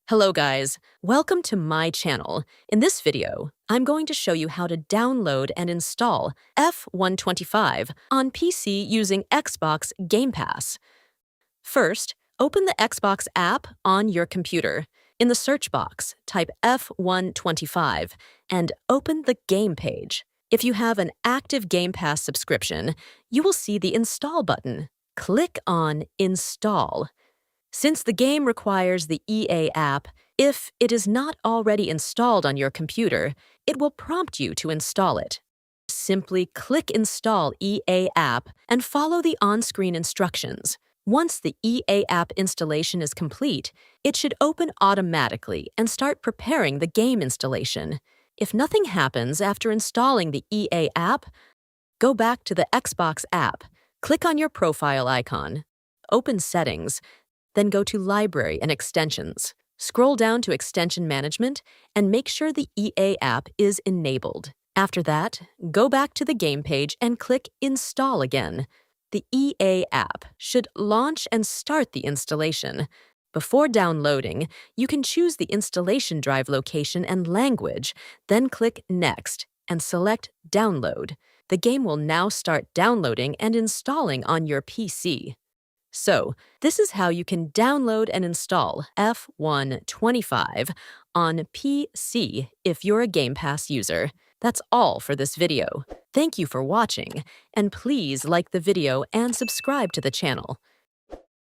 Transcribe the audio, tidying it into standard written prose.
Hello guys, welcome to my channel. In this video, I'm going to show you how to download and install F125 on PC using Xbox Game Pass. First, open the Xbox app on your computer. In the search box, type F125 and open the game page. If you have an active Game Pass subscription, you will see the install button. Click on Install. Since the game requires the EA app, if it is not already installed on your computer, it will prompt you to install it. Simply click Install EA app and follow the on-screen instructions. Once the EA app installation is complete, it should open automatically and start preparing the game installation. If nothing happens after installing the EA app, go back to the Xbox app, click on your profile icon, open Settings, then go to Library and Extensions. Scroll down to Extension Management and make sure the EA app is enabled. After that, go back to the game page and click Install again. The EA app should launch and start the installation. Before downloading, you can choose the installation drive location and language, then click Next and select Download. The game will now start downloading and installing on your PC. So, this is how you can download and install F125 on PC if you're a Game Pass user. That's all for this video. Thank you for watching, and please like the video and subscribe to the channel.